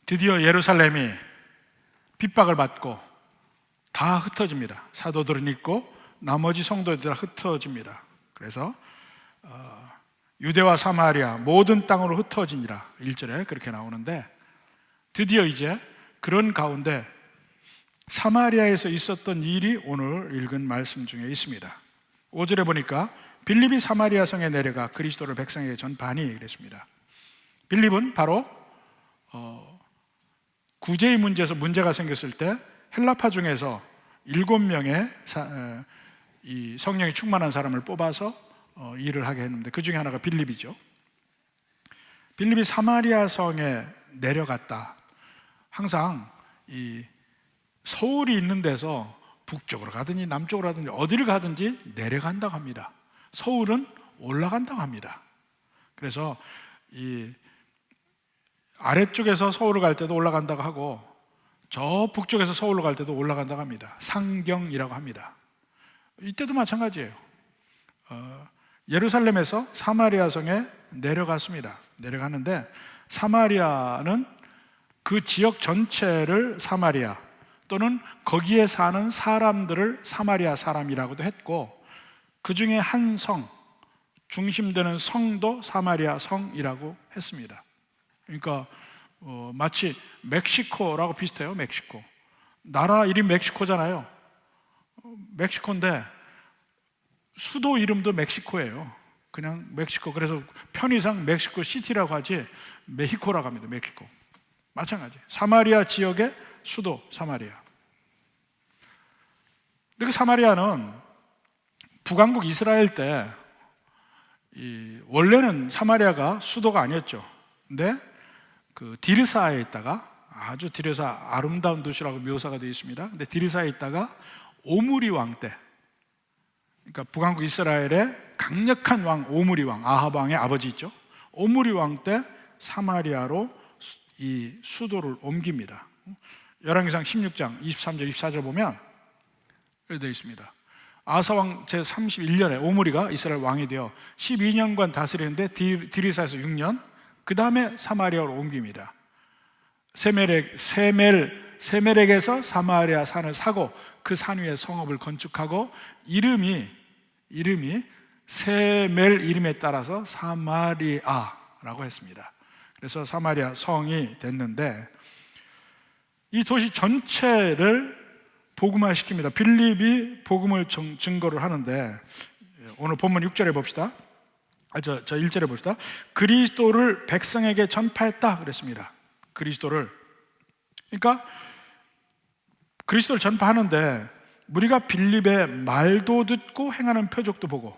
드디어 예루살렘이 핍박을 받고 다 흩어집니다. 사도들은 있고 나머지 성도들은 흩어집니다. 그래서 유대와 사마리아 모든 땅으로 흩어지니라 1절에 그렇게 나오는데, 드디어 이제 그런 가운데 사마리아에서 있었던 일이 오늘 읽은 말씀 중에 있습니다. 5절에 보니까 빌립이 사마리아 성에 내려가 그리스도를 백성에게 전파하니 그랬습니다. 빌립은 바로 구제의 문제에서 문제가 생겼을 때 헬라파 중에서 7명의 이 성령이 충만한 사람을 뽑아서 일을 하게 했는데 그 중에 하나가 빌립이죠. 빌립이 사마리아 성에 내려갔다. 항상 이 서울이 있는 데서 북쪽으로 가든지 남쪽으로 가든지 어디를 가든지 내려간다고 합니다. 서울은 올라간다고 합니다. 그래서 이 아래쪽에서 서울을 갈 때도 올라간다고 하고 저 북쪽에서 서울로 갈 때도 올라간다고 합니다. 상경이라고 합니다. 이때도 마찬가지예요. 예루살렘에서 사마리아 성에 내려갔습니다. 내려가는데 사마리아는 그 지역 전체를 사마리아 또는 거기에 사는 사람들을 사마리아 사람이라고도 했고, 그 중에 한 성, 중심되는 성도 사마리아 성이라고 했습니다. 그러니까 마치 멕시코라고 비슷해요. 멕시코 나라 이름 멕시코잖아요. 멕시코인데 수도 이름도 멕시코예요. 그냥 멕시코. 그래서 편의상 멕시코 시티라고 하지 메히코라고 합니다. 멕시코. 마찬가지. 사마리아 지역의 수도 사마리아. 근데 그 사마리아는 북왕국 이스라엘 때 원래는 사마리아가 수도가 아니었죠. 근데 그 디르사에 있다가, 아주 디르사 아름다운 도시라고 묘사가 되어 있습니다. 근데 디르사에 있다가 오므리 왕 때, 그러니까 북왕국 이스라엘의 강력한 왕 오므리 왕, 아합 왕의 아버지 있죠. 오므리 왕 때 사마리아로 이 수도를 옮깁니다. 열왕기상 16장 23절 24절 보면 이렇게 되어 있습니다. 아사왕 제31년에 오므리가 이스라엘 왕이 되어 12년간 다스리는데 디르사에서 6년, 그 다음에 사마리아로 옮깁니다. 세멜렉에서 사마리아 산을 사고 그 산 위에 성읍을 건축하고 이름이 세멜 이름에 따라서 사마리아라고 했습니다. 그래서 사마리아 성이 됐는데, 이 도시 전체를 복음화시킵니다. 빌립이 복음을 증거를 하는데, 오늘 본문 6절에 봅시다. 저 1절에 봅시다. 그리스도를 백성에게 전파했다 그랬습니다. 그리스도를, 그러니까 그리스도를 전파하는데 우리가 빌립의 말도 듣고 행하는 표적도 보고,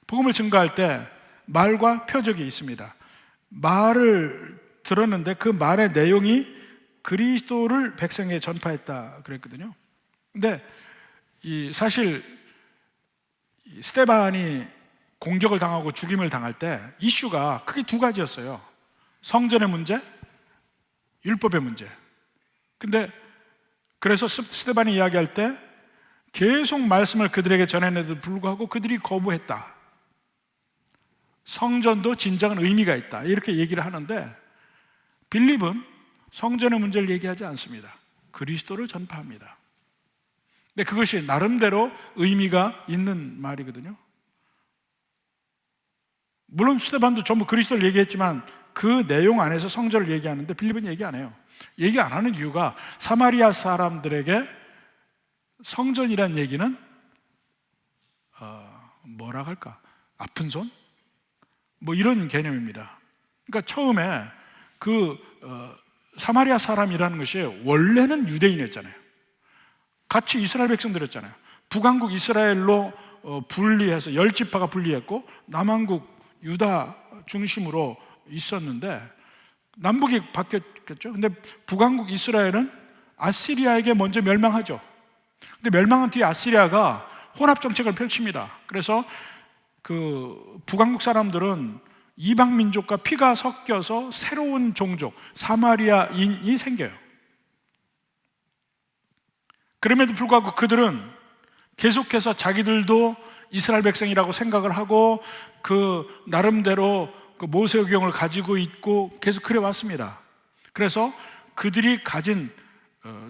복음을 증거할 때 말과 표적이 있습니다. 말을 들었는데 그 말의 내용이 그리스도를 백성에게 전파했다 그랬거든요. 근데 사실 스데반이 공격을 당하고 죽임을 당할 때 이슈가 크게 두 가지였어요. 성전의 문제, 율법의 문제. 근데 그래서 스데반이 이야기할 때 계속 말씀을 그들에게 전했는데도 불구하고 그들이 거부했다. 성전도 진정한 의미가 있다, 이렇게 얘기를 하는데, 빌립은 성전의 문제를 얘기하지 않습니다. 그리스도를 전파합니다. 근데 그것이 나름대로 의미가 있는 말이거든요. 물론 스데반도 전부 그리스도를 얘기했지만 그 내용 안에서 성전을 얘기하는데 빌립은 얘기 안 해요. 얘기 안 하는 이유가 사마리아 사람들에게 성전이란 얘기는 뭐라 할까? 아픈 손? 뭐 이런 개념입니다. 그러니까 처음에 사마리아 사람이라는 것이 원래는 유대인이었잖아요. 같이 이스라엘 백성들이었잖아요. 북왕국 이스라엘로 분리해서 10지파가 분리했고 남왕국 유다 중심으로 있었는데 남북이 바뀌었겠죠. 근데 북왕국 이스라엘은 아시리아에게 먼저 멸망하죠. 근데 멸망한 뒤에 아시리아가 혼합 정책을 펼칩니다. 그래서 그 북왕국 사람들은 이방 민족과 피가 섞여서 새로운 종족 사마리아인이 생겨요. 그럼에도 불구하고 그들은 계속해서 자기들도 이스라엘 백성이라고 생각을 하고 그 나름대로 그 모세오경을 가지고 있고 계속 그래 왔습니다. 그래서 그들이 가진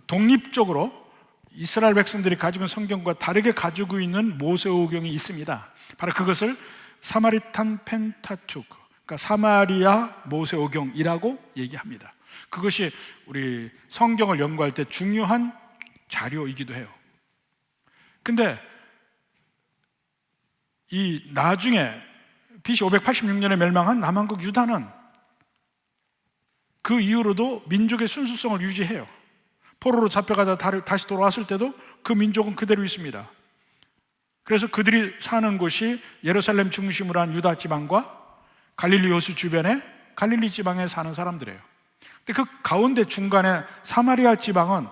독립적으로 이스라엘 백성들이 가지고 있는 성경과 다르게 가지고 있는 모세오경이 있습니다. 바로 그것을 사마리탄 펜타투크, 그러니까 사마리아 모세오경이라고 얘기합니다. 그것이 우리 성경을 연구할 때 중요한 자료이기도 해요. 근데 이 나중에 BC 586년에 멸망한 남한국 유다는 그 이후로도 민족의 순수성을 유지해요. 포로로 잡혀가다 다시 돌아왔을 때도 그 민족은 그대로 있습니다. 그래서 그들이 사는 곳이 예루살렘 중심으로 한 유다 지방과 갈릴리 호수 주변에 갈릴리 지방에 사는 사람들이에요. 근데 그 가운데 중간에 사마리아 지방은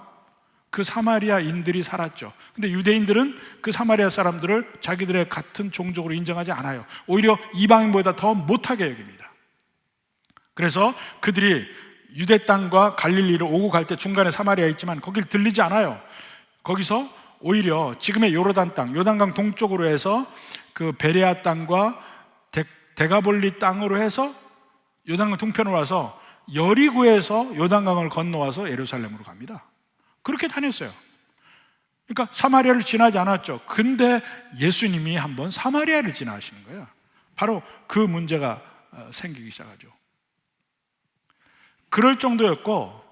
그 사마리아인들이 살았죠. 근데 유대인들은 그 사마리아 사람들을 자기들의 같은 종족으로 인정하지 않아요. 오히려 이방인보다 더 못하게 여깁니다. 그래서 그들이 유대 땅과 갈릴리를 오고 갈 때 중간에 사마리아 있지만 거길 들리지 않아요. 거기서 오히려 지금의 요르단 땅, 요단강 동쪽으로 해서 그 베레아 땅과 데가볼리 땅으로 해서 요단강 동편으로 와서 여리고에서 요단강을 건너와서 예루살렘으로 갑니다. 그렇게 다녔어요. 그러니까 사마리아를 지나지 않았죠. 근데 예수님이 한번 사마리아를 지나시는 거예요. 바로 그 문제가 생기기 시작하죠. 그럴 정도였고,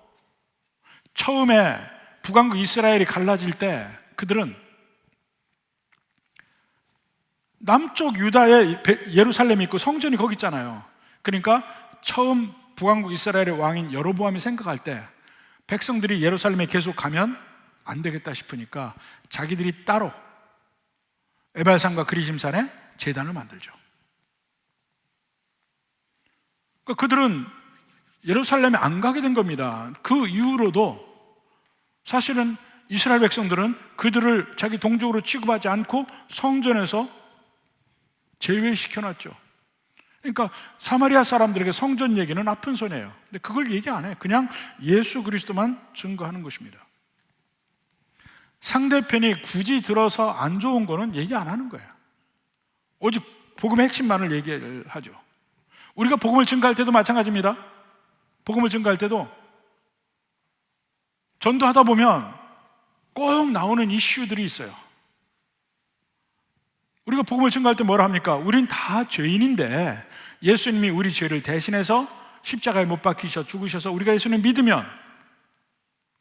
처음에 북왕국 이스라엘이 갈라질 때 그들은 남쪽 유다에 예루살렘이 있고 성전이 거기 있잖아요. 그러니까 처음 북왕국 이스라엘의 왕인 여로보암이 생각할 때 백성들이 예루살렘에 계속 가면 안 되겠다 싶으니까 자기들이 따로 에발산과 그리심산에 제단을 만들죠. 그러니까 그들은 예루살렘에 안 가게 된 겁니다. 그 이후로도 사실은 이스라엘 백성들은 그들을 자기 동족으로 취급하지 않고 성전에서 제외시켜놨죠. 그러니까 사마리아 사람들에게 성전 얘기는 아픈 손이에요. 근데 그걸 얘기 안 해요. 그냥 예수 그리스도만 증거하는 것입니다. 상대편이 굳이 들어서 안 좋은 거는 얘기 안 하는 거예요. 오직 복음의 핵심만을 얘기를 하죠. 우리가 복음을 증거할 때도 마찬가지입니다. 복음을 증거할 때도 전도하다 보면 꼭 나오는 이슈들이 있어요. 우리가 복음을 증거할 때 뭐라 합니까? 우린 다 죄인인데 예수님이 우리 죄를 대신해서 십자가에 못 박히셔 죽으셔서 우리가 예수님 믿으면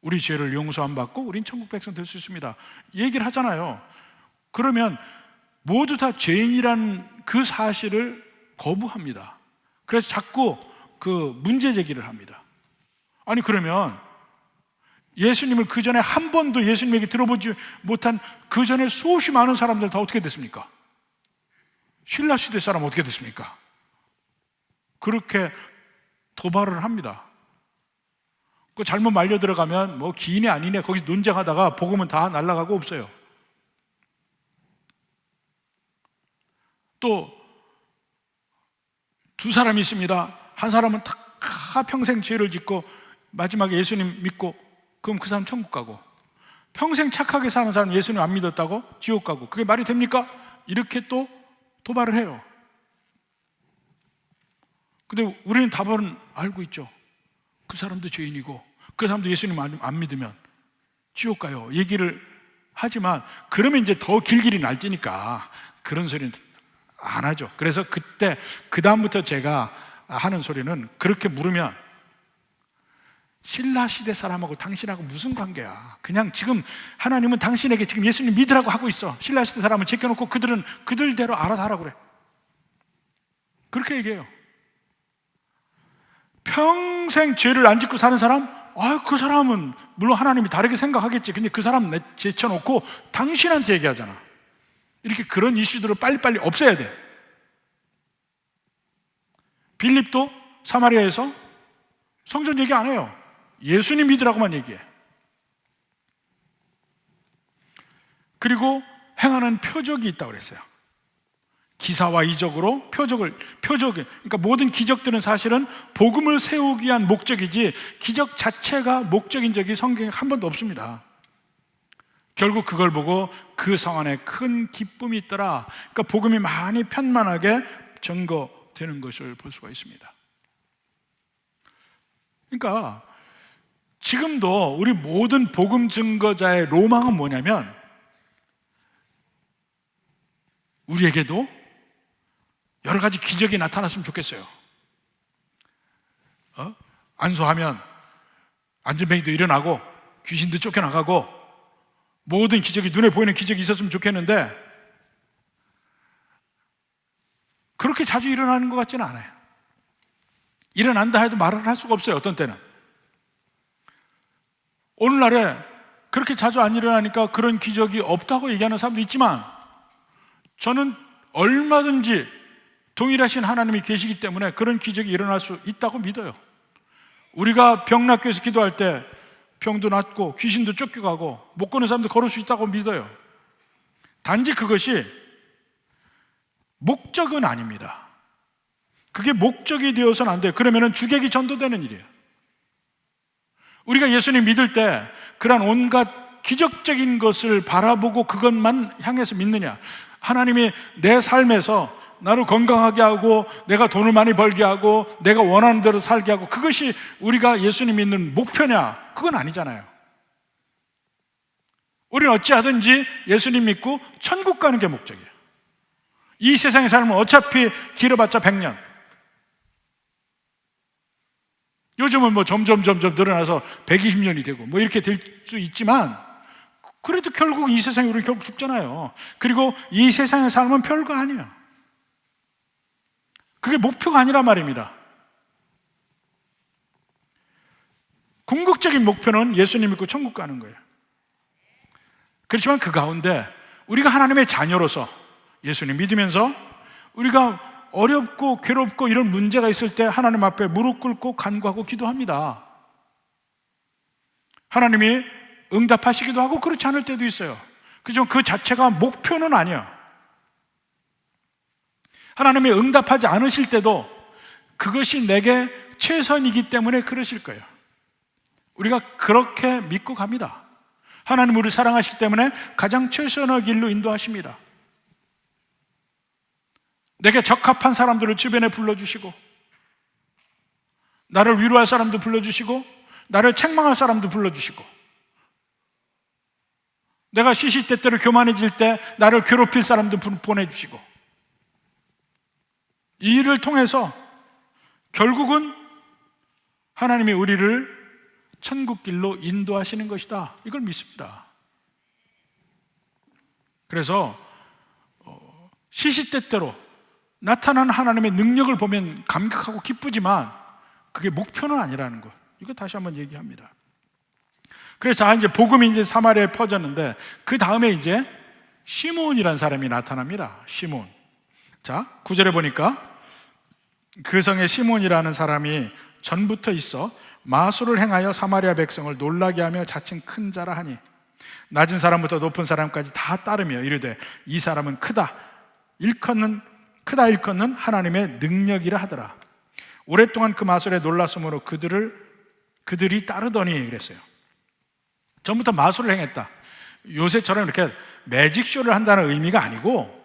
우리 죄를 용서함 받고 우린 천국 백성 될 수 있습니다. 얘기를 하잖아요. 그러면 모두 다 죄인이라는 그 사실을 거부합니다. 그래서 자꾸 그 문제 제기를 합니다. 아니 그러면 예수님을 그 전에 한 번도 예수님 얘기 들어보지 못한 그 전에 수없이 많은 사람들 다 어떻게 됐습니까? 신라 시대 사람 어떻게 됐습니까? 그렇게 도발을 합니다. 그 잘못 말려 들어가면 뭐 기인이 아니네 거기 논쟁하다가 복음은 다 날아가고 없어요. 또 두 사람이 있습니다. 한 사람은 다 평생 죄를 짓고 마지막에 예수님 믿고 그럼 그 사람 천국 가고, 평생 착하게 사는 사람 예수님 안 믿었다고 지옥 가고, 그게 말이 됩니까? 이렇게 또 도발을 해요. 근데 우리는 답은 알고 있죠. 그 사람도 죄인이고 그 사람도 예수님 안 믿으면 지옥 가요 얘기를 하지만, 그러면 이제 더 길길이 날뛰니까 그런 소리는 안 하죠. 그래서 그때 그 다음부터 제가 하는 소리는, 그렇게 물으면 신라 시대 사람하고 당신하고 무슨 관계야? 그냥 지금 하나님은 당신에게 지금 예수님 믿으라고 하고 있어. 신라 시대 사람은 제껴놓고 그들은 그들대로 알아서 하라고 그래. 그렇게 얘기해요. 평생 죄를 안 짓고 사는 사람, 그 사람은 물론 하나님이 다르게 생각하겠지. 근데 그 사람 제쳐놓고 당신한테 얘기하잖아. 이렇게 그런 이슈들을 빨리빨리 없애야 돼. 빌립도 사마리아에서 성전 얘기 안 해요. 예수님 믿으라고만 얘기해. 그리고 행하는 표적이 있다고 그랬어요. 기사와 이적으로 그러니까 모든 기적들은 사실은 복음을 세우기 위한 목적이지 기적 자체가 목적인 적이 성경에 한 번도 없습니다. 결국 그걸 보고 그 성 안에 큰 기쁨이 있더라. 그러니까 복음이 많이 편만하게 증거되는 것을 볼 수가 있습니다. 그러니까 지금도 우리 모든 복음 증거자의 로망은 뭐냐면 우리에게도 여러 가지 기적이 나타났으면 좋겠어요. 안수하면 안전뱅이도 일어나고 귀신도 쫓겨나가고 모든 기적이, 눈에 보이는 기적이 있었으면 좋겠는데 그렇게 자주 일어나는 것 같지는 않아요. 일어난다 해도 말을 할 수가 없어요. 어떤 때는 오늘날에 그렇게 자주 안 일어나니까 그런 기적이 없다고 얘기하는 사람도 있지만 저는 얼마든지 동일하신 하나님이 계시기 때문에 그런 기적이 일어날 수 있다고 믿어요. 우리가 병낫교에서 기도할 때 병도 낫고 귀신도 쫓겨가고 못 걷는 사람도 걸을 수 있다고 믿어요. 단지 그것이 목적은 아닙니다. 그게 목적이 되어서는 안 돼요. 그러면 주객이 전도되는 일이에요. 우리가 예수님 믿을 때 그런 온갖 기적적인 것을 바라보고 그것만 향해서 믿느냐? 하나님이 내 삶에서 나를 건강하게 하고 내가 돈을 많이 벌게 하고 내가 원하는 대로 살게 하고 그것이 우리가 예수님 믿는 목표냐? 그건 아니잖아요. 우리는 어찌하든지 예수님 믿고 천국 가는 게 목적이에요. 이 세상의 삶은 어차피 길어봤자 100년. 요즘은 뭐 점점 늘어나서 120년이 되고 뭐 이렇게 될 수 있지만 그래도 결국 이 세상에 우리는 결국 죽잖아요. 그리고 이 세상의 삶은 별거 아니에요. 그게 목표가 아니란 말입니다. 궁극적인 목표는 예수님 믿고 천국 가는 거예요. 그렇지만 그 가운데 우리가 하나님의 자녀로서 예수님 믿으면서 우리가 어렵고 괴롭고 이런 문제가 있을 때 하나님 앞에 무릎 꿇고 간구하고 기도합니다. 하나님이 응답하시기도 하고 그렇지 않을 때도 있어요. 그렇지만 그 자체가 목표는 아니에요. 하나님이 응답하지 않으실 때도 그것이 내게 최선이기 때문에 그러실 거예요. 우리가 그렇게 믿고 갑니다. 하나님 우리를 사랑하시기 때문에 가장 최선의 길로 인도하십니다. 내게 적합한 사람들을 주변에 불러주시고 나를 위로할 사람도 불러주시고 나를 책망할 사람도 불러주시고 내가 시시때때로 교만해질 때 나를 괴롭힐 사람도 보내주시고 이 일을 통해서 결국은 하나님이 우리를 천국 길로 인도하시는 것이다. 이걸 믿습니다. 그래서 시시때때로 나타나는 하나님의 능력을 보면 감격하고 기쁘지만 그게 목표는 아니라는 것. 이거 다시 한번 얘기합니다. 그래서 이제 복음이 이제 사마리아에 퍼졌는데 그 다음에 이제 시몬이라는 사람이 나타납니다. 시몬. 자, 9절에 보니까 그 성에 시몬이라는 사람이 전부터 있어 마술을 행하여 사마리아 백성을 놀라게 하며 자칭 큰 자라 하니 낮은 사람부터 높은 사람까지 다 따르며 이르되 이 사람은 크다 일컫는 하나님의 능력이라 하더라. 오랫동안 그 마술에 놀랐으므로 그들이 따르더니 그랬어요. 전부터 마술을 행했다. 요새처럼 이렇게 매직쇼를 한다는 의미가 아니고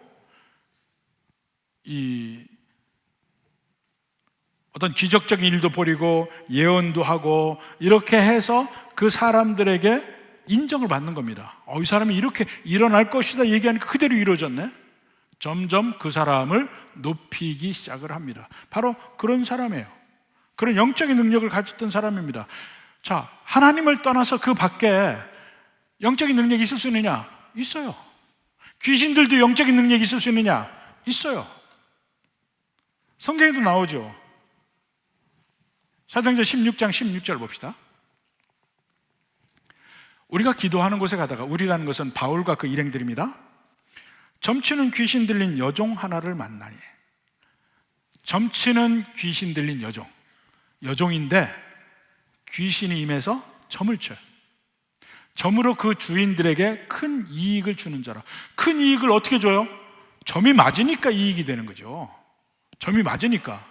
어떤 기적적인 일도 벌이고 예언도 하고 이렇게 해서 그 사람들에게 인정을 받는 겁니다. 이 사람이 이렇게 일어날 것이다 얘기하니까 그대로 이루어졌네. 점점 그 사람을 높이기 시작을 합니다. 바로 그런 사람이에요. 그런 영적인 능력을 가졌던 사람입니다. 자, 하나님을 떠나서 그 밖에 영적인 능력이 있을 수 있느냐? 있어요. 귀신들도 영적인 능력이 있을 수 있느냐? 있어요. 성경에도 나오죠. 사도행전 16장 16절 봅시다. 우리가 기도하는 곳에 가다가, 우리라는 것은 바울과 그 일행들입니다. 점치는 귀신 들린 여종 하나를 만나니. 점치는 귀신 들린 여종인데 귀신이 임해서 점을 쳐요. 점으로 그 주인들에게 큰 이익을 주는 자라. 큰 이익을 어떻게 줘요? 점이 맞으니까 이익이 되는 거죠. 점이 맞으니까.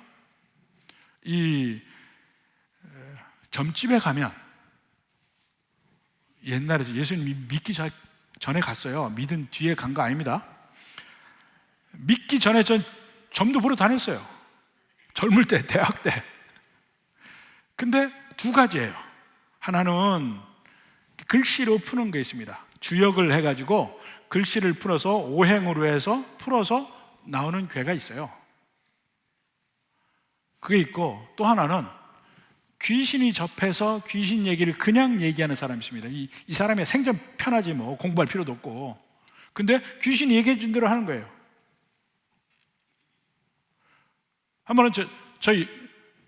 이 점집에 가면 옛날에 예수님 믿기 전에 갔어요. 믿은 뒤에 간 거 아닙니다. 믿기 전에 전 점도 보러 다녔어요. 젊을 때, 대학 때. 근데 두 가지예요. 하나는 글씨로 푸는 게 있습니다. 주역을 해가지고 글씨를 풀어서 오행으로 해서 풀어서 나오는 괴가 있어요. 그게 있고, 또 하나는 귀신이 접해서 귀신 얘기를 그냥 얘기하는 사람이 있습니다. 이 사람이 생전 편하지 뭐, 공부할 필요도 없고. 근데 귀신이 얘기해 준 대로 하는 거예요. 한 번은 저희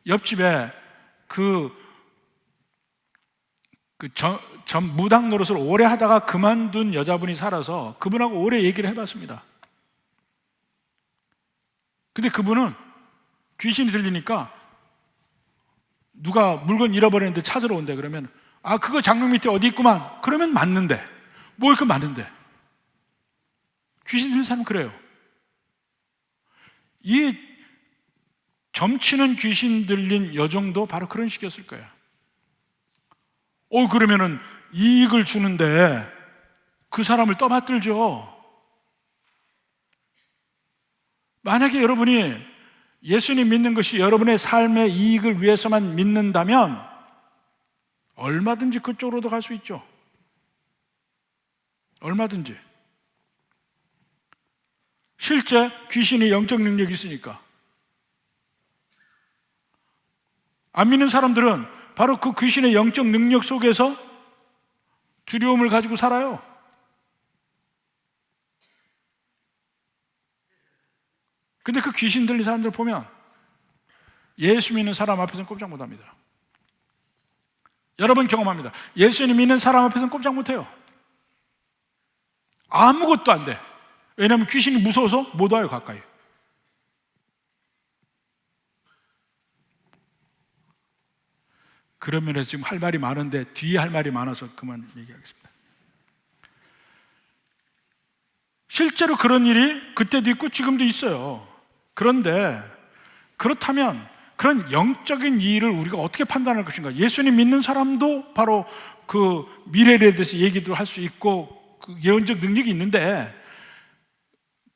옆집에 전 무당 노릇을 오래 하다가 그만둔 여자분이 살아서 그분하고 오래 얘기를 해봤습니다. 근데 그분은 귀신이 들리니까 누가 물건 잃어버렸는데 찾으러 온대. 그러면 그거 장롱 밑에 어디 있구만. 그러면 맞는데, 뭘 그 맞는데. 귀신 들린 사람은 그래요. 이 점치는 귀신 들린 여종도 바로 그런 식이었을 거예요. 그러면은 이익을 주는데 그 사람을 떠받들죠. 만약에 여러분이 예수님 믿는 것이 여러분의 삶의 이익을 위해서만 믿는다면 얼마든지 그쪽으로도 갈 수 있죠. 얼마든지. 실제 귀신이 영적 능력이 있으니까. 안 믿는 사람들은 바로 그 귀신의 영적 능력 속에서 두려움을 가지고 살아요. 근데 그 귀신 들린 사람들 보면 예수 믿는 사람 앞에서는 꼼짝 못합니다. 여러분 경험합니다. 예수님 믿는 사람 앞에서는 꼼짝 못해요. 아무것도 안 돼. 왜냐하면 귀신이 무서워서 못 와요, 가까이. 그런 면에서 지금 할 말이 많은데 뒤에 할 말이 많아서 그만 얘기하겠습니다. 실제로 그런 일이 그때도 있고 지금도 있어요. 그런데 그렇다면 그런 영적인 일을 우리가 어떻게 판단할 것인가? 예수님 믿는 사람도 바로 그 미래에 대해서 얘기도 할 수 있고 그 예언적 능력이 있는데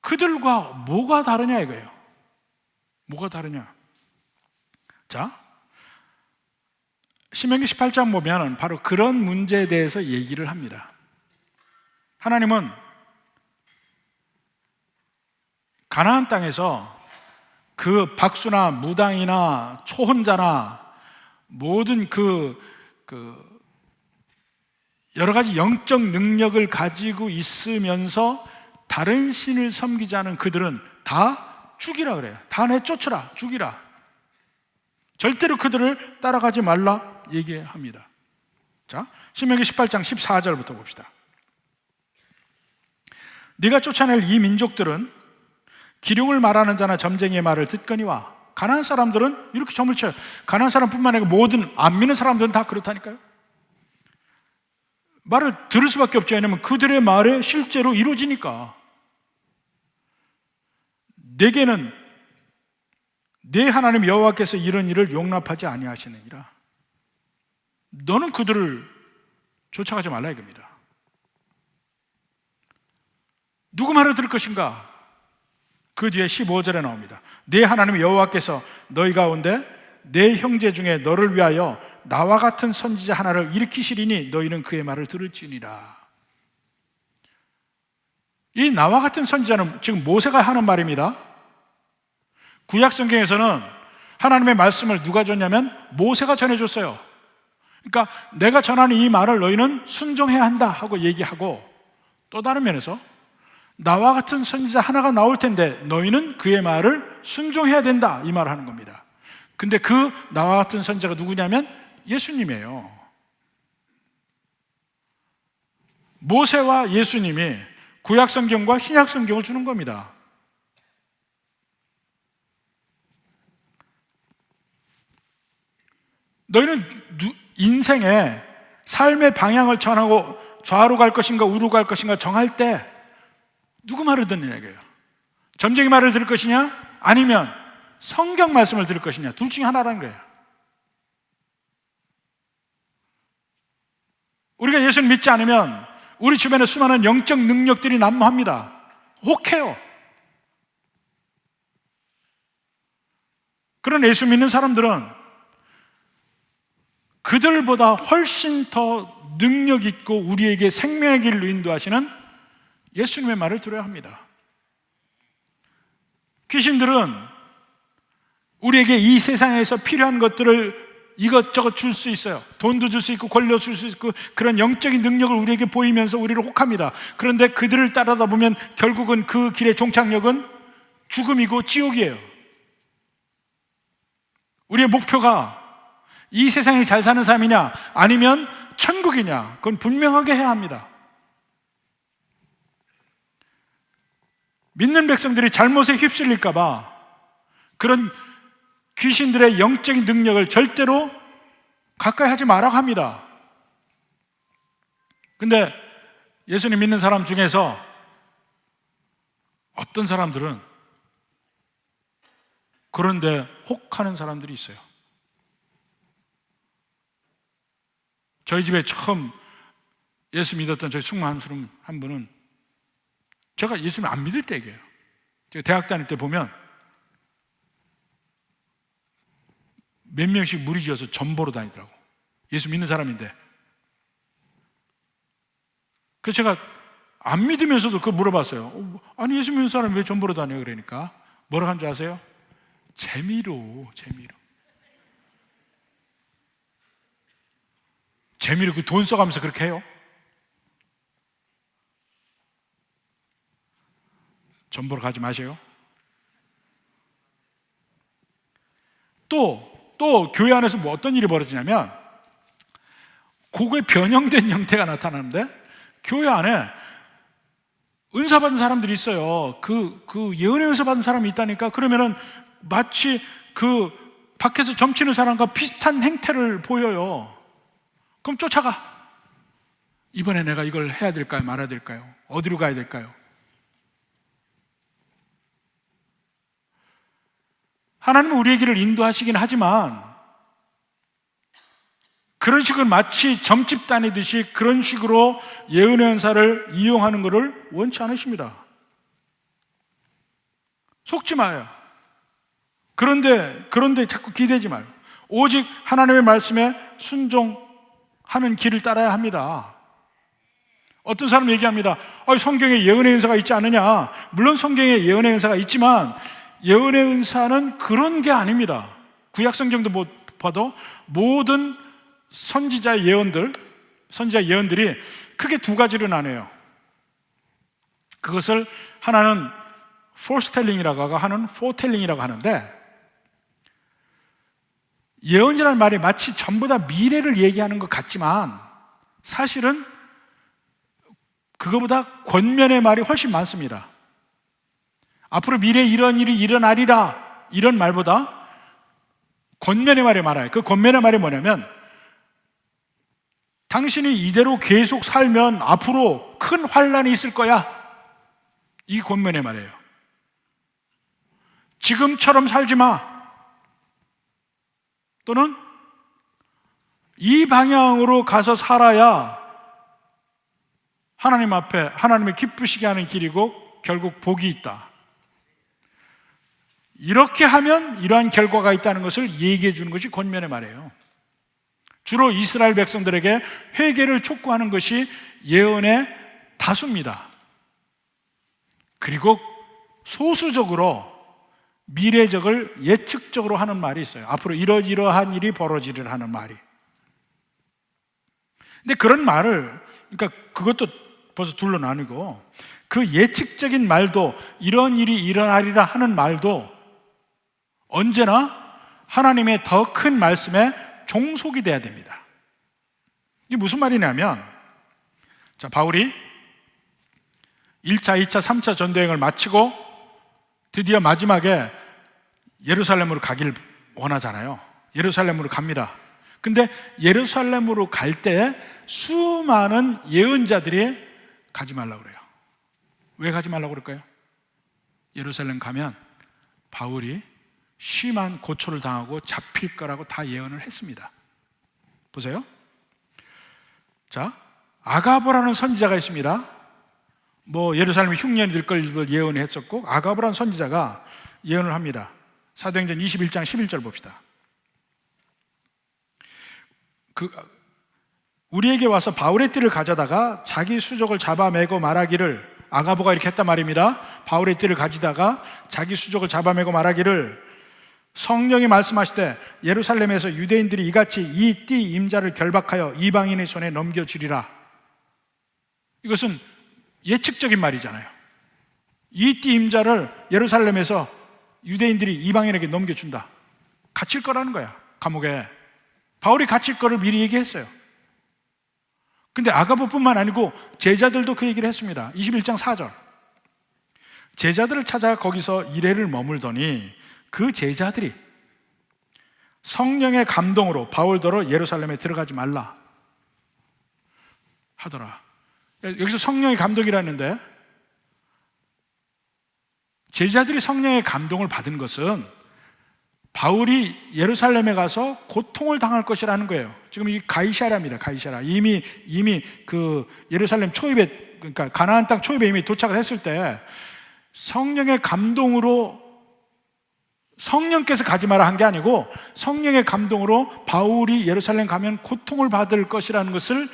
그들과 뭐가 다르냐 이거예요. 뭐가 다르냐? 자, 신명기 18장 보면 바로 그런 문제에 대해서 얘기를 합니다. 하나님은 가나안 땅에서 그 박수나 무당이나 초혼자나 모든 여러 가지 영적 능력을 가지고 있으면서 다른 신을 섬기지 않은 그들은 다 죽이라 그래요. 다 내쫓으라, 죽이라. 절대로 그들을 따라가지 말라 얘기합니다. 자, 신명기 18장 14절부터 봅시다. 네가 쫓아낼 이 민족들은 기륭을 말하는 자나 점쟁이의 말을 듣거니와. 가나안 사람들은 이렇게 점을 쳐요. 가나안 사람뿐만 아니라 모든 안 믿는 사람들은 다 그렇다니까요. 말을 들을 수밖에 없죠. 왜냐하면 그들의 말에 실제로 이루어지니까. 내게는 내 하나님 여호와께서 이런 일을 용납하지 아니하시느니라. 너는 그들을 쫓아가지 말라 이겁니다. 누구 말을 들을 것인가? 그 뒤에 15절에 나옵니다. 내 하나님 여호와께서 너희 가운데 내 형제 중에 너를 위하여 나와 같은 선지자 하나를 일으키시리니 너희는 그의 말을 들을지니라. 이 나와 같은 선지자는 지금 모세가 하는 말입니다. 구약 성경에서는 하나님의 말씀을 누가 줬냐면 모세가 전해줬어요. 그러니까 내가 전하는 이 말을 너희는 순종해야 한다 하고 얘기하고, 또 다른 면에서 나와 같은 선지자 하나가 나올 텐데 너희는 그의 말을 순종해야 된다 이 말을 하는 겁니다. 근데 그 나와 같은 선지자가 누구냐면 예수님이에요. 모세와 예수님이 구약 성경과 신약 성경을 주는 겁니다. 너희는 인생의 삶의 방향을 정하고 좌로 갈 것인가 우로 갈 것인가 정할 때 누구 말을 듣느냐 이거예요. 점쟁이 말을 들을 것이냐 아니면 성경 말씀을 들을 것이냐, 둘 중에 하나라는 거예요. 우리가 예수를 믿지 않으면 우리 주변에 수많은 영적 능력들이 난무합니다. 혹해요. 그런 예수 믿는 사람들은 그들보다 훨씬 더 능력 있고 우리에게 생명의 길로 인도하시는 예수님의 말을 들어야 합니다. 귀신들은 우리에게 이 세상에서 필요한 것들을 이것저것 줄 수 있어요. 돈도 줄 수 있고 권력 줄 수 있고 그런 영적인 능력을 우리에게 보이면서 우리를 혹합니다. 그런데 그들을 따라다 보면 결국은 그 길의 종착역은 죽음이고 지옥이에요. 우리의 목표가 이 세상에 잘 사는 삶이냐 아니면 천국이냐, 그건 분명하게 해야 합니다. 믿는 백성들이 잘못에 휩쓸릴까 봐 그런 귀신들의 영적인 능력을 절대로 가까이 하지 말라고 합니다. 근데 예수님 믿는 사람 중에서 어떤 사람들은 그런데 혹하는 사람들이 있어요. 저희 집에 처음 예수 믿었던 저희 숙모 한 분은 제가 예수님 안 믿을 때 얘기해요. 제가 대학 다닐 때 보면 몇 명씩 무리지어서 전보로 다니더라고. 예수 믿는 사람인데. 그래서 제가 안 믿으면서도 그거 물어봤어요. 아니 예수 믿는 사람이 왜 전보로 다녀요? 그러니까 뭐라고 한 줄 아세요? 재미로 그 돈 써가면서 그렇게 해요? 전보로 가지 마세요. 또 교회 안에서 뭐 어떤 일이 벌어지냐면 그거에 변형된 형태가 나타나는데 교회 안에 은사 받은 사람들이 있어요. 그 예언의 은사 받은 사람이 있다니까. 그러면은 마치 그 밖에서 점치는 사람과 비슷한 행태를 보여요. 그럼 쫓아가. 이번에 내가 이걸 해야 될까요? 말아야 될까요? 어디로 가야 될까요? 하나님은 우리의 길을 인도하시긴 하지만 그런 식으로 마치 점집 다니듯이 그런 식으로 예언의 은사를 이용하는 것을 원치 않으십니다. 속지 마요. 그런데 자꾸 기대지 마요. 오직 하나님의 말씀에 순종하는 길을 따라야 합니다. 어떤 사람은 얘기합니다. 성경에 예언의 은사가 있지 않느냐. 물론 성경에 예언의 은사가 있지만 예언의 은사는 그런 게 아닙니다. 구약 성경도 봐도 모든 선지자 예언들이 크게 두 가지로 나뉘어요. 그것을 하나는 foretelling-이라고 하고 하나는 foretelling-이라고 하는데, 예언이라는 말이 마치 전부 다 미래를 얘기하는 것 같지만 사실은 그거보다 권면의 말이 훨씬 많습니다. 앞으로 미래에 이런 일이 일어나리라 이런 말보다 권면의 말이 많아요. 그 권면의 말이 뭐냐면 당신이 이대로 계속 살면 앞으로 큰 환난이 있을 거야. 이게 권면의 말이에요. 지금처럼 살지 마. 또는 이 방향으로 가서 살아야 하나님 앞에 하나님의 기쁘시게 하는 길이고 결국 복이 있다. 이렇게 하면 이러한 결과가 있다는 것을 얘기해 주는 것이 권면의 말이에요. 주로 이스라엘 백성들에게 회개를 촉구하는 것이 예언의 다수입니다. 그리고 소수적으로 미래적을 예측적으로 하는 말이 있어요. 앞으로 이러이러한 일이 벌어지리라 하는 말이. 근데 그런 말을, 그러니까 그것도 벌써 둘로 나뉘고, 그 예측적인 말도 이런 일이 일어나리라 하는 말도 언제나 하나님의 더 큰 말씀에 종속이 돼야 됩니다. 이게 무슨 말이냐면, 자, 바울이 1차, 2차, 3차 전도여행을 마치고 드디어 마지막에 예루살렘으로 가길 원하잖아요. 예루살렘으로 갑니다. 근데 예루살렘으로 갈 때 수많은 예언자들이 가지 말라고 그래요. 왜 가지 말라고 그럴까요? 예루살렘 가면 바울이 심한 고초를 당하고 잡힐 거라고 다 예언을 했습니다. 보세요. 자, 아가보라는 선지자가 있습니다. 예루살렘이 흉년이 될 걸 예언했었고, 아가보라는 선지자가 예언을 합니다. 사도행전 21장 11절 봅시다. 우리에게 와서 바울의 띠를 가져다가 자기 수족을 잡아매고 말하기를, 아가보가 이렇게 했단 말입니다. 바울의 띠를 가지다가 자기 수족을 잡아매고 말하기를, 성령이 말씀하시되 예루살렘에서 유대인들이 이같이 이 띠 임자를 결박하여 이방인의 손에 넘겨주리라. 이것은 예측적인 말이잖아요. 이 띠 임자를 예루살렘에서 유대인들이 이방인에게 넘겨준다. 갇힐 거라는 거야, 감옥에. 바울이 갇힐 거를 미리 얘기했어요. 근데 아가보뿐만 아니고 제자들도 그 얘기를 했습니다. 21장 4절. 제자들을 찾아 거기서 이래를 머물더니 그 제자들이 성령의 감동으로 바울더러 예루살렘에 들어가지 말라 하더라. 여기서 성령의 감동이라는데, 제자들이 성령의 감동을 받은 것은 바울이 예루살렘에 가서 고통을 당할 것이라는 거예요. 지금 이 가이사랴입니다. 가이사랴. 이미 그 예루살렘 초입에, 그러니까 가나안 땅 초입에 이미 도착을 했을 때 성령의 감동으로, 성령께서 가지 마라 한 게 아니고 성령의 감동으로 바울이 예루살렘 가면 고통을 받을 것이라는 것을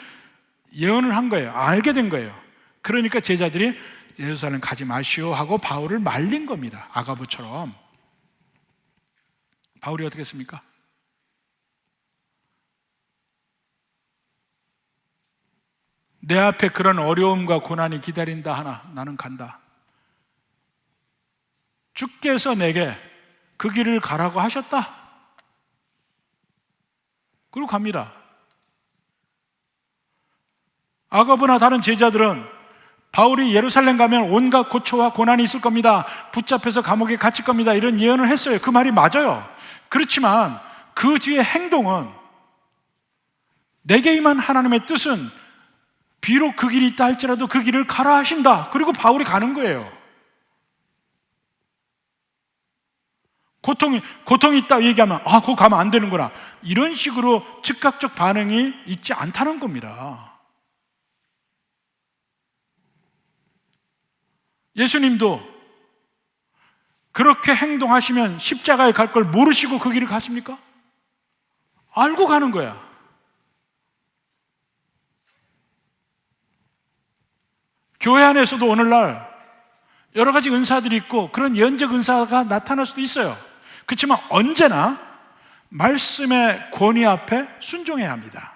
예언을 한 거예요. 알게 된 거예요. 그러니까 제자들이 예루살렘 가지 마시오 하고 바울을 말린 겁니다. 아가보처럼. 바울이 어떻게 했습니까? 내 앞에 그런 어려움과 고난이 기다린다 하나 나는 간다. 주께서 내게 그 길을 가라고 하셨다. 그리고 갑니다. 아가보나 다른 제자들은 바울이 예루살렘 가면 온갖 고초와 고난이 있을 겁니다. 붙잡혀서 감옥에 갇힐 겁니다. 이런 예언을 했어요. 그 말이 맞아요. 그렇지만 그 뒤의 행동은, 내게 임한 하나님의 뜻은 비록 그 길이 있다 할지라도 그 길을 가라 하신다. 그리고 바울이 가는 거예요. 고통이 있다 얘기하면 거기 가면 안 되는구나, 이런 식으로 즉각적 반응이 있지 않다는 겁니다. 예수님도 그렇게 행동하시면 십자가에 갈 걸 모르시고 그 길을 갔습니까? 알고 가는 거야. 교회 안에서도 오늘날 여러 가지 은사들이 있고 그런 예언적 은사가 나타날 수도 있어요. 그렇지만 언제나 말씀의 권위 앞에 순종해야 합니다.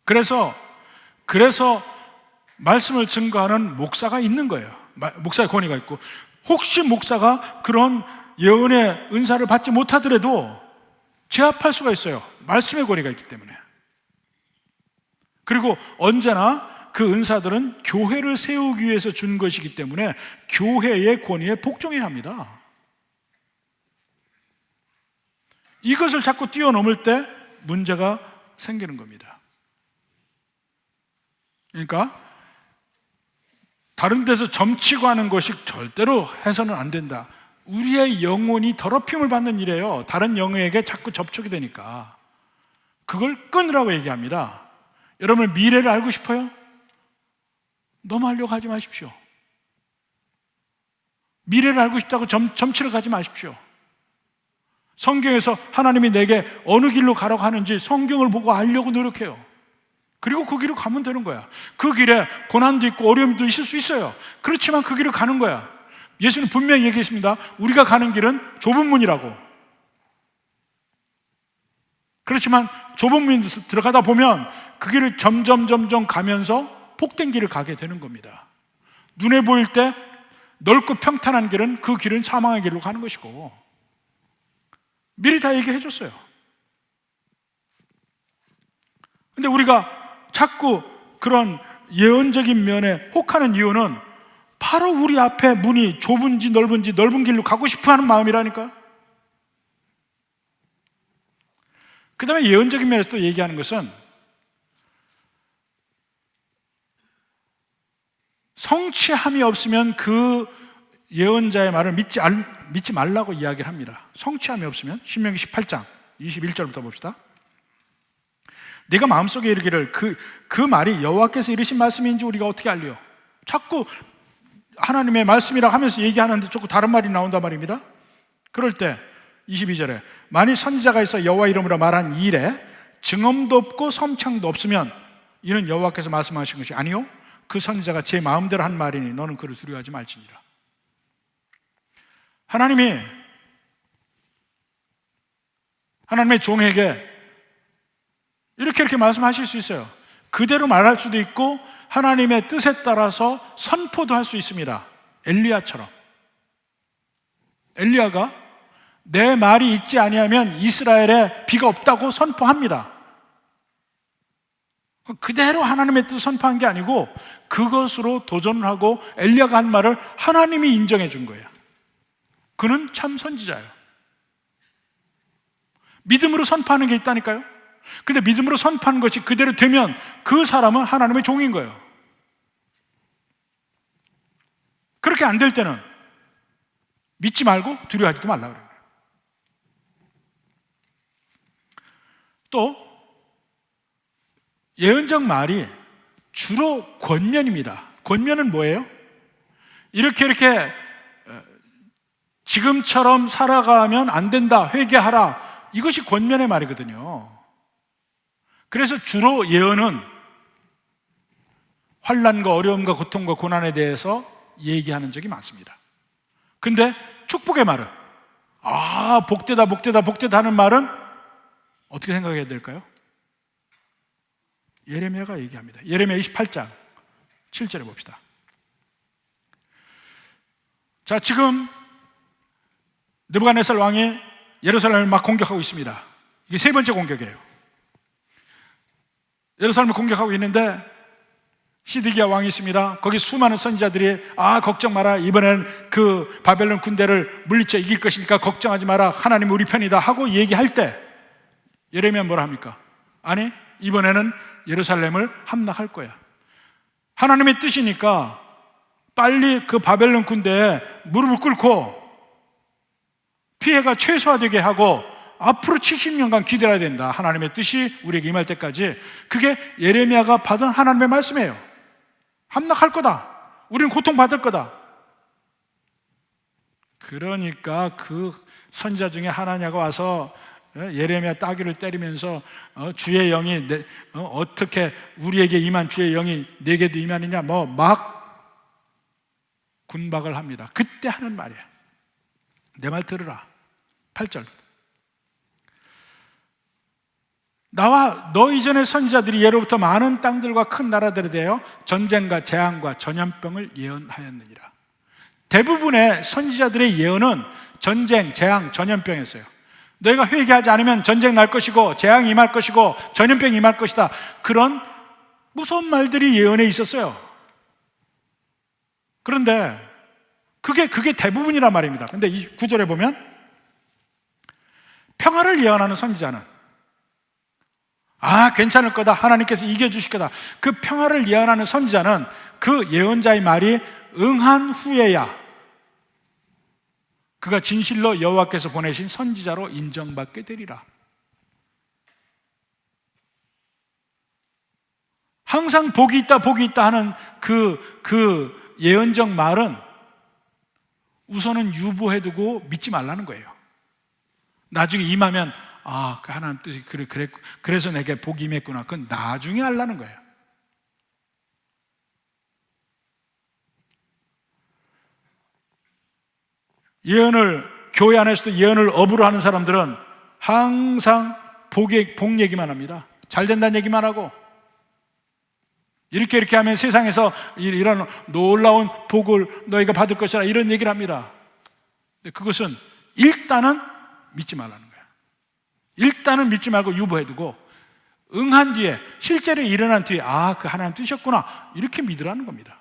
그래서 말씀을 증거하는 목사가 있는 거예요. 목사의 권위가 있고, 혹시 목사가 그런 예언의 은사를 받지 못하더라도 제압할 수가 있어요. 말씀의 권위가 있기 때문에. 그리고 언제나 그 은사들은 교회를 세우기 위해서 준 것이기 때문에 교회의 권위에 복종해야 합니다. 이것을 자꾸 뛰어넘을 때 문제가 생기는 겁니다. 그러니까 다른 데서 점치고 하는 것이 절대로 해서는 안 된다. 우리의 영혼이 더럽힘을 받는 일이에요. 다른 영에게 자꾸 접촉이 되니까. 그걸 끊으라고 얘기합니다. 여러분, 미래를 알고 싶어요? 너무 하려고 하지 마십시오. 미래를 알고 싶다고 점치러 가지 마십시오. 성경에서 하나님이 내게 어느 길로 가라고 하는지 성경을 보고 알려고 노력해요. 그리고 그 길을 가면 되는 거야. 그 길에 고난도 있고 어려움도 있을 수 있어요. 그렇지만 그 길을 가는 거야. 예수는 분명히 얘기했습니다. 우리가 가는 길은 좁은 문이라고. 그렇지만 좁은 문에 들어가다 보면 그 길을 점점 가면서 복된 길을 가게 되는 겁니다. 눈에 보일 때 넓고 평탄한 길은, 그 길은 사망의 길로 가는 것이고, 미리 다 얘기해 줬어요. 근데 우리가 자꾸 그런 예언적인 면에 혹하는 이유는 바로 우리 앞에 문이 좁은지 넓은지 넓은 길로 가고 싶어 하는 마음이라니까. 그 다음에 예언적인 면에서 또 얘기하는 것은 성취함이 없으면 그 예언자의 말을 믿지 말라고 이야기를 합니다. 성취함이 없으면. 신명기 18장 21절부터 봅시다. 네가 마음속에 이르기를 그 말이 여호와께서 이르신 말씀인지 우리가 어떻게 알리요? 자꾸 하나님의 말씀이라고 하면서 얘기하는데 자꾸 다른 말이 나온단 말입니다. 그럴 때 22절에 만일 선지자가 있어 여호와 이름으로 말한 이 일에 증언도 없고 섬창도 없으면 이는 여호와께서 말씀하신 것이 아니요 그 선지자가 제 마음대로 한 말이니 너는 그를 두려워하지 말지니라. 하나님의 종에게 이렇게 말씀하실 수 있어요. 그대로 말할 수도 있고 하나님의 뜻에 따라서 선포도 할 수 있습니다. 엘리야처럼. 엘리야가 내 말이 있지 아니하면 이스라엘에 비가 없다고 선포합니다. 그대로 하나님의 뜻을 선포한 게 아니고 그것으로 도전을 하고 엘리야가 한 말을 하나님이 인정해 준 거예요. 그는 참 선지자예요. 믿음으로 선포하는 게 있다니까요. 근데 믿음으로 선포하는 것이 그대로 되면 그 사람은 하나님의 종인 거예요. 그렇게 안 될 때는 믿지 말고 두려워하지도 말라 그래요. 또 예언적 말이 주로 권면입니다. 권면은 뭐예요? 이렇게 지금처럼 살아가면 안 된다, 회개하라, 이것이 권면의 말이거든요. 그래서 주로 예언은 환난과 어려움과 고통과 고난에 대해서 얘기하는 적이 많습니다. 근데 축복의 말은 복되다 복되다 복되다 하는 말은 어떻게 생각해야 될까요? 예레미야가 얘기합니다. 예레미야 28장 7절에 봅시다. 자, 지금 느부갓네살 왕이 예루살렘을 막 공격하고 있습니다. 이게 세 번째 공격이에요. 예루살렘을 공격하고 있는데 시드기야 왕이 있습니다. 거기 수많은 선지자들이 걱정 마라, 이번엔 그 바벨론 군대를 물리쳐 이길 것이니까 걱정하지 마라, 하나님 우리 편이다 하고 얘기할 때 예레미야 뭐라 합니까? 아니, 이번에는 예루살렘을 함락할 거야. 하나님의 뜻이니까 빨리 그 바벨론 군대에 무릎을 꿇고 피해가 최소화되게 하고 앞으로 70년간 기다려야 된다. 하나님의 뜻이 우리에게 임할 때까지. 그게 예레미야가 받은 하나님의 말씀이에요. 함락할 거다. 우리는 고통받을 거다. 그러니까 그 선지자 중에 하나냐가 와서 예레미야 따귀를 때리면서 주의 영이 어떻게 우리에게 임한 주의 영이 내게도 임하느냐 막 군박을 합니다. 그때 하는 말이에요. 내 말 들으라. 8절. 나와 너 이전의 선지자들이 예로부터 많은 땅들과 큰 나라들에 대하여 전쟁과 재앙과 전염병을 예언하였느니라. 대부분의 선지자들의 예언은 전쟁, 재앙, 전염병이었어요. 너희가 회개하지 않으면 전쟁 날 것이고 재앙이 임할 것이고 전염병이 임할 것이다. 그런 무서운 말들이 예언에 있었어요. 그런데 그게 대부분이란 말입니다. 근데 이 9절에 보면 평화를 예언하는 선지자는 괜찮을 거다, 하나님께서 이겨주실 거다, 그 평화를 예언하는 선지자는 그 예언자의 말이 응한 후에야 그가 진실로 여호와께서 보내신 선지자로 인정받게 되리라. 항상 복이 있다 하는 그 예언적 말은 우선은 유보해두고 믿지 말라는 거예요. 나중에 임하면 그 하나님 뜻이 그래서 내게 복이 임했구나, 그건 나중에 하려는 거예요. 교회 안에서도 예언을 업으로 하는 사람들은 항상 복 얘기만 합니다. 잘 된다는 얘기만 하고, 이렇게 하면 세상에서 이런 놀라운 복을 너희가 받을 것이라, 이런 얘기를 합니다. 그것은 일단은 믿지 말라는 거예요. 일단은 믿지 말고 유보해두고 응한 뒤에, 실제로 일어난 뒤에 그 하나님 뜻이었구나, 이렇게 믿으라는 겁니다.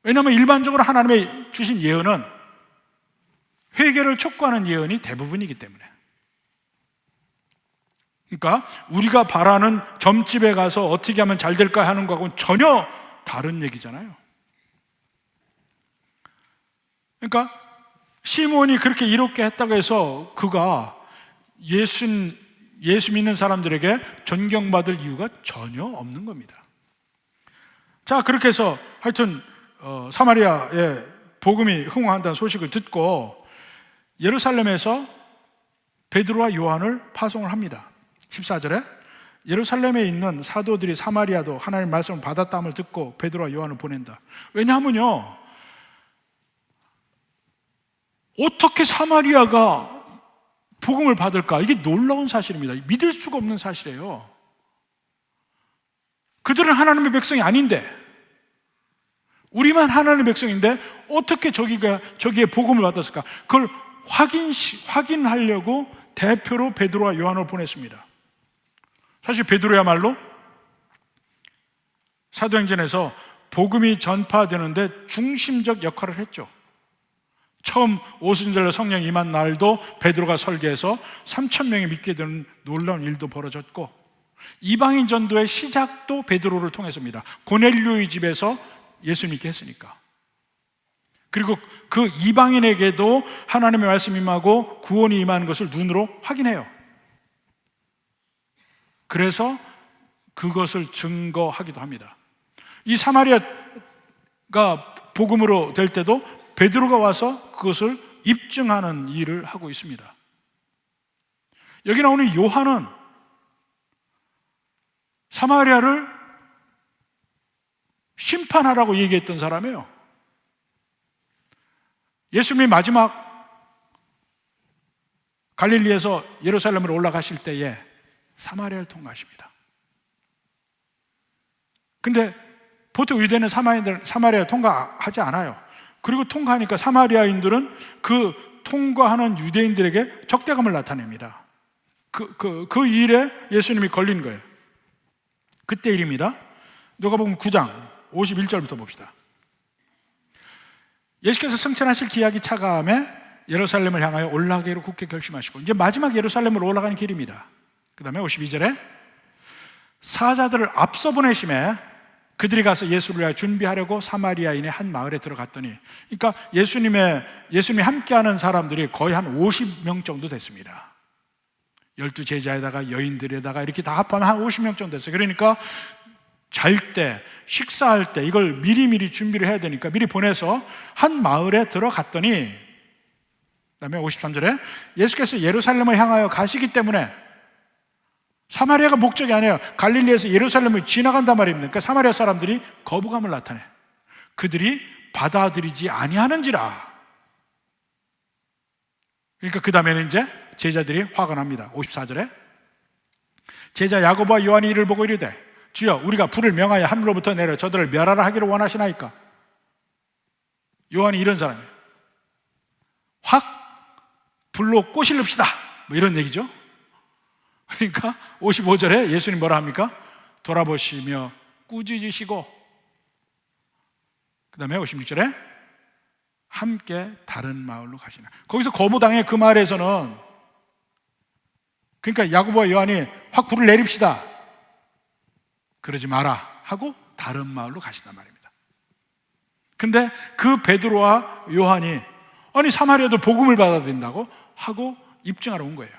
왜냐하면 일반적으로 하나님의 주신 예언은 회개를 촉구하는 예언이 대부분이기 때문에. 그러니까 우리가 바라는 점집에 가서 어떻게 하면 잘 될까 하는 거하고는 전혀 다른 얘기잖아요. 그러니까 시몬이 그렇게 이롭게 했다고 해서 그가 예수 믿는 사람들에게 존경받을 이유가 전혀 없는 겁니다. 자, 그렇게 해서 하여튼 사마리아에 복음이 흥황한다는 소식을 듣고 예루살렘에서 베드로와 요한을 파송을 합니다. 14절에 예루살렘에 있는 사도들이 사마리아도 하나님의 말씀을 받았다함을 듣고 베드로와 요한을 보낸다. 왜냐하면요, 어떻게 사마리아가 복음을 받을까? 이게 놀라운 사실입니다. 믿을 수가 없는 사실이에요. 그들은 하나님의 백성이 아닌데, 우리만 하나님의 백성인데 어떻게 저기에 복음을 받았을까? 그걸 확인하려고 대표로 베드로와 요한을 보냈습니다. 사실 베드로야말로 사도행전에서 복음이 전파되는데 중심적 역할을 했죠. 처음 오순절날 성령 임한 날도 베드로가 설계해서 3,000명이 믿게 되는 놀라운 일도 벌어졌고, 이방인 전도의 시작도 베드로를 통해서입니다. 고넬료의 집에서 예수 믿게 했으니까. 그리고 그 이방인에게도 하나님의 말씀이 임하고 구원이 임하는 것을 눈으로 확인해요. 그래서 그것을 증거하기도 합니다. 이 사마리아가 복음으로 될 때도 베드로가 와서 그것을 입증하는 일을 하고 있습니다. 여기 나오는 요한은 사마리아를 심판하라고 얘기했던 사람이에요. 예수님이 마지막 갈릴리에서 예루살렘으로 올라가실 때에 사마리아를 통과하십니다. 근데 보통 유대는 사마리아를 통과하지 않아요. 그리고 통과하니까 사마리아인들은 그 통과하는 유대인들에게 적대감을 나타냅니다. 그 일에 예수님이 걸린 거예요. 그때 일입니다. 누가복음 9장 51절부터 봅시다. 예수께서 승천하실 기약이 차가움에 예루살렘을 향하여 올라가기로 굳게 결심하시고, 이제 마지막 예루살렘으로 올라가는 길입니다. 그 다음에 52절에 사자들을 앞서 보내심에 그들이 가서 예수를 위하여 준비하려고 사마리아인의 한 마을에 들어갔더니, 그러니까 예수님이 함께하는 사람들이 거의 한 50명 정도 됐습니다. 12 제자에다가 여인들에다가 이렇게 다 합하면 한 50명 정도 됐어요. 그러니까 잘 때, 식사할 때 이걸 미리미리 준비를 해야 되니까 미리 보내서 한 마을에 들어갔더니, 그 다음에 53절에 예수께서 예루살렘을 향하여 가시기 때문에, 사마리아가 목적이 아니에요. 갈릴리에서 예루살렘을 지나간단 말입니다. 그러니까 사마리아 사람들이 거부감을 나타내. 그들이 받아들이지 아니하는지라. 그러니까 그 다음에는 이제 제자들이 화가 납니다. 54절에 제자 야고보와 요한이 이를 보고 이르되 주여, 우리가 불을 명하여 하늘로부터 내려 저들을 멸하라 하기를 원하시나이까? 요한이 이런 사람이에요. 확 불로 꼬시릅시다, 뭐 이런 얘기죠. 그러니까 55절에 예수님 뭐라 합니까? 돌아보시며 꾸짖으시고, 그 다음에 56절에 함께 다른 마을로 가시나. 거기서 거부당해. 그 마을에서는, 그러니까 야고보와 요한이 확 불을 내립시다, 그러지 마라 하고 다른 마을로 가신단 말입니다. 근데 그 베드로와 요한이 아니 사마리아도 복음을 받아야 된다고 하고 입증하러 온 거예요.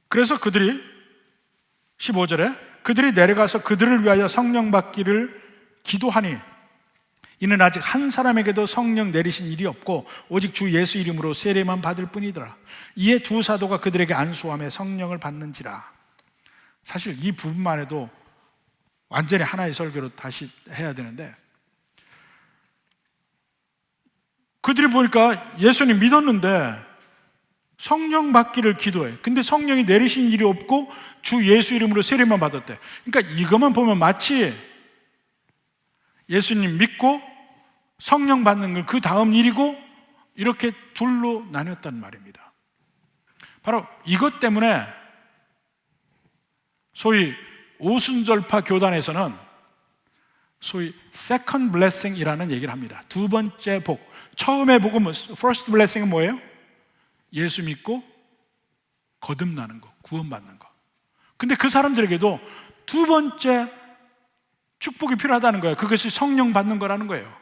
그래서 그들이 15절에 그들이 내려가서 그들을 위하여 성령 받기를 기도하니 이는 아직 한 사람에게도 성령 내리신 일이 없고 오직 주 예수 이름으로 세례만 받을 뿐이더라. 이에 두 사도가 그들에게 안수하며 성령을 받는지라. 사실 이 부분만 해도 완전히 하나의 설교로 다시 해야 되는데, 그들이 보니까 예수님 믿었는데 성령 받기를 기도해. 근데 성령이 내리신 일이 없고 주 예수 이름으로 세례만 받았대. 그러니까 이것만 보면 마치 예수님 믿고 성령 받는 건 그 다음 일이고 이렇게 둘로 나뉘었단 말입니다. 바로 이것 때문에 소위 오순절파 교단에서는 소위 second blessing이라는 얘기를 합니다. 두 번째 복. 처음의 복음은 first blessing은 뭐예요? 예수 믿고 거듭나는 거, 구원받는 거. 근데 그 사람들에게도 두 번째 축복이 필요하다는 거예요. 그것이 성령 받는 거라는 거예요.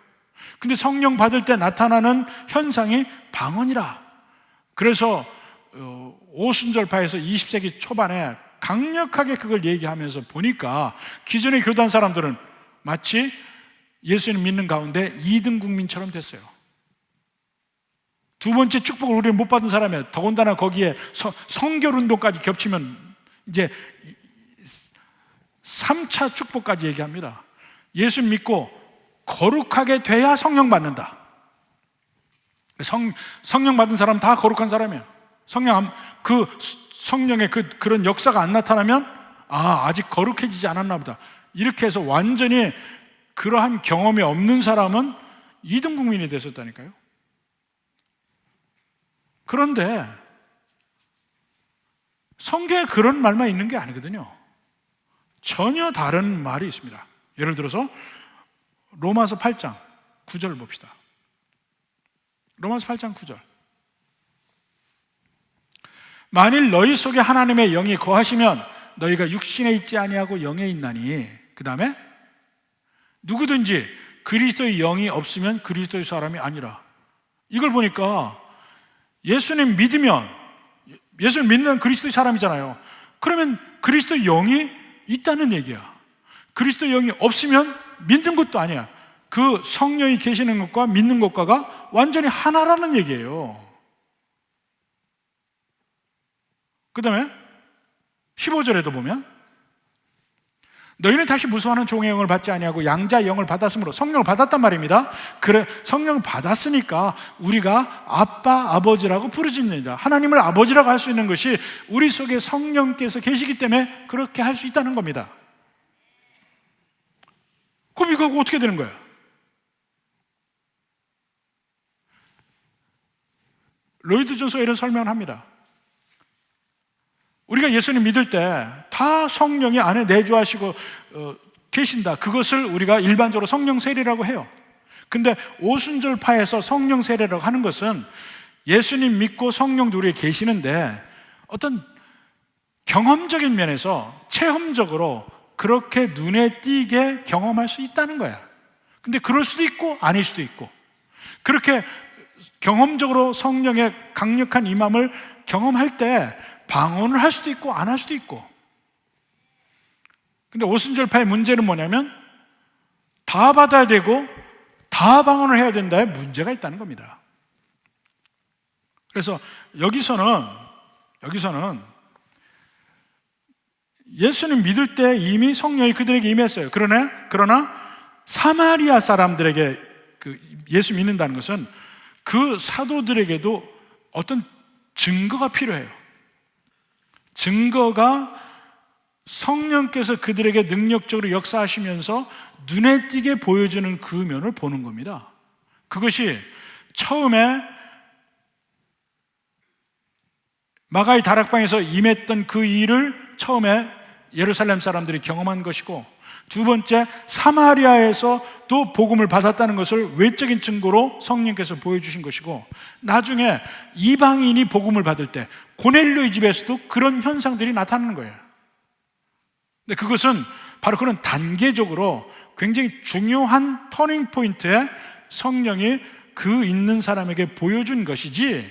근데 성령 받을 때 나타나는 현상이 방언이라. 그래서 오순절파에서 20세기 초반에 강력하게 그걸 얘기하면서 보니까 기존의 교단 사람들은 마치 예수님 믿는 가운데 2등 국민처럼 됐어요. 두 번째 축복을 우리는 못 받은 사람이에요. 더군다나 거기에 성결 운동까지 겹치면 이제 3차 축복까지 얘기합니다. 예수 믿고 거룩하게 돼야 성령 받는다. 성령 받은 사람 다 거룩한 사람이에요. 성령의 그런 역사가 안 나타나면 아직 거룩해지지 않았나 보다. 이렇게 해서 완전히 그러한 경험이 없는 사람은 2등 국민이 됐었다니까요. 그런데 성경에 그런 말만 있는 게 아니거든요. 전혀 다른 말이 있습니다. 예를 들어서 로마서 8장 9절 봅시다. 로마서 8장 9절. 만일 너희 속에 하나님의 영이 거하시면 너희가 육신에 있지 아니하고 영에 있나니, 그 다음에 누구든지 그리스도의 영이 없으면 그리스도의 사람이 아니라. 이걸 보니까 예수님 믿으면, 예수님 믿는 그리스도의 사람이잖아요. 그러면 그리스도의 영이 있다는 얘기야. 그리스도의 영이 없으면 믿는 것도 아니야. 그 성령이 계시는 것과 믿는 것과가 완전히 하나라는 얘기예요. 그 다음에 15절에도 보면 너희는 다시 무수하는 종의 영을 받지 아니하고 양자의 영을 받았으므로, 성령을 받았단 말입니다. 그래, 성령을 받았으니까 우리가 아빠, 아버지라고 부르짖느니라. 하나님을 아버지라고 할 수 있는 것이 우리 속에 성령께서 계시기 때문에 그렇게 할 수 있다는 겁니다. 그럼 이거 어떻게 되는 거예요? 로이드존스가 이런 설명을 합니다. 우리가 예수님 믿을 때 다 성령이 안에 내주하시고 계신다. 그것을 우리가 일반적으로 성령 세례라고 해요. 근데 오순절파에서 성령 세례라고 하는 것은 예수님 믿고 성령도 우리에 계시는데 어떤 경험적인 면에서 체험적으로 그렇게 눈에 띄게 경험할 수 있다는 거야. 근데 그럴 수도 있고 아닐 수도 있고, 그렇게 경험적으로 성령의 강력한 임함을 경험할 때 방언을 할 수도 있고 안 할 수도 있고. 근데 오순절파의 문제는 뭐냐면 다 받아야 되고 다 방언을 해야 된다에 문제가 있다는 겁니다. 그래서 여기서는 예수님 믿을 때 이미 성령이 그들에게 임했어요. 그러나 사마리아 사람들에게 예수 믿는다는 것은 그 사도들에게도 어떤 증거가 필요해요. 증거가 성령께서 그들에게 능력적으로 역사하시면서 눈에 띄게 보여주는 그 면을 보는 겁니다. 그것이 처음에 마가의 다락방에서 임했던 그 일을 처음에 예루살렘 사람들이 경험한 것이고, 두 번째 사마리아에서 또 복음을 받았다는 것을 외적인 증거로 성령께서 보여주신 것이고, 나중에 이방인이 복음을 받을 때 고넬료의 집에서도 그런 현상들이 나타나는 거예요. 근데 그것은 바로 그런 단계적으로 굉장히 중요한 터닝 포인트에 성령이 그 있는 사람에게 보여준 것이지,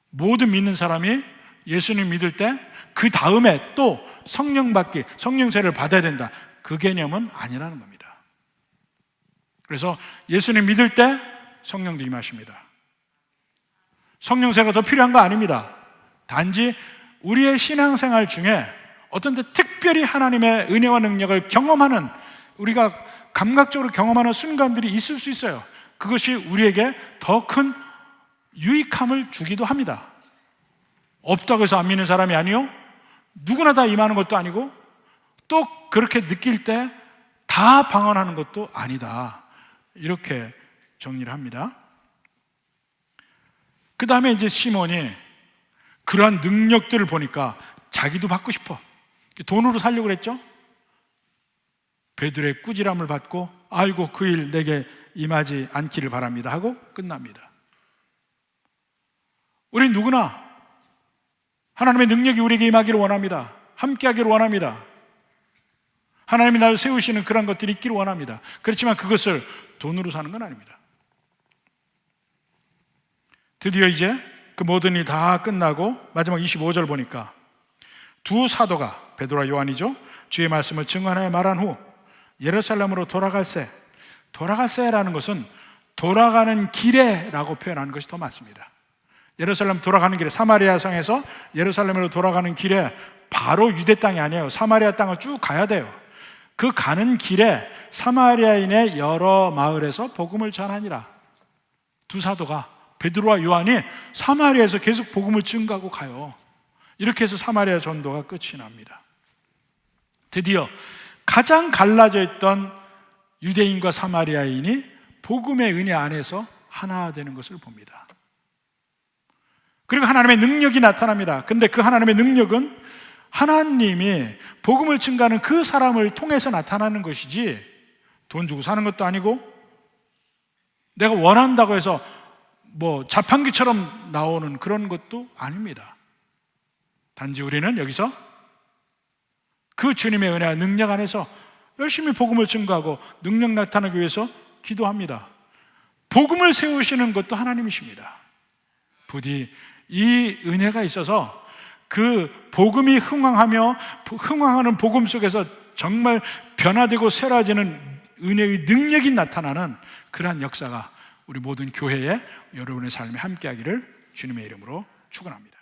모든 믿는 사람이 예수님 믿을 때 그 다음에 또 성령 받기, 성령 세례를 받아야 된다, 그 개념은 아니라는 겁니다. 그래서 예수님 믿을 때 성령도 임하십니다. 성령 세례가 더 필요한 거 아닙니다. 단지 우리의 신앙생활 중에 어떤 데 특별히 하나님의 은혜와 능력을 경험하는, 우리가 감각적으로 경험하는 순간들이 있을 수 있어요. 그것이 우리에게 더 큰 유익함을 주기도 합니다. 없다고 해서 안 믿는 사람이 아니요, 누구나 다 임하는 것도 아니고 또 그렇게 느낄 때 다 방언하는 것도 아니다, 이렇게 정리를 합니다. 그 다음에 이제 시몬이 그러한 능력들을 보니까 자기도 받고 싶어. 돈으로 살려고 그랬죠. 베드로의 꾸지람을 받고 아이고 그 일 내게 임하지 않기를 바랍니다 하고 끝납니다. 우린 누구나 하나님의 능력이 우리에게 임하기를 원합니다. 함께하기를 원합니다. 하나님이 나를 세우시는 그런 것들이 있기를 원합니다. 그렇지만 그것을 돈으로 사는 건 아닙니다. 드디어 이제 그 모든 일이 다 끝나고 마지막 25절 보니까 두 사도가, 베드로와 요한이죠, 주의 말씀을 증언하여 말한 후 예루살렘으로 돌아갈세라는 것은 돌아가는 길에라고 표현하는 것이 더 맞습니다. 예루살렘 돌아가는 길에, 사마리아 성에서 예루살렘으로 돌아가는 길에 바로 유대 땅이 아니에요. 사마리아 땅을 쭉 가야 돼요. 그 가는 길에 사마리아인의 여러 마을에서 복음을 전하니라. 두 사도가, 베드로와 요한이 사마리아에서 계속 복음을 증거하고 가요. 이렇게 해서 사마리아 전도가 끝이 납니다. 드디어 가장 갈라져 있던 유대인과 사마리아인이 복음의 은혜 안에서 하나 되는 것을 봅니다. 그리고 하나님의 능력이 나타납니다. 근데 그 하나님의 능력은 하나님이 복음을 증거하는 그 사람을 통해서 나타나는 것이지, 돈 주고 사는 것도 아니고 내가 원한다고 해서 자판기처럼 나오는 그런 것도 아닙니다. 단지 우리는 여기서 그 주님의 은혜와 능력 안에서 열심히 복음을 증거하고 능력 나타나기 위해서 기도합니다. 복음을 세우시는 것도 하나님이십니다. 부디 이 은혜가 있어서 그 복음이 흥황하는 복음 속에서 정말 변화되고 새로워지는 은혜의 능력이 나타나는 그러한 역사가 우리 모든 교회에, 여러분의 삶에 함께하기를 주님의 이름으로 축원합니다.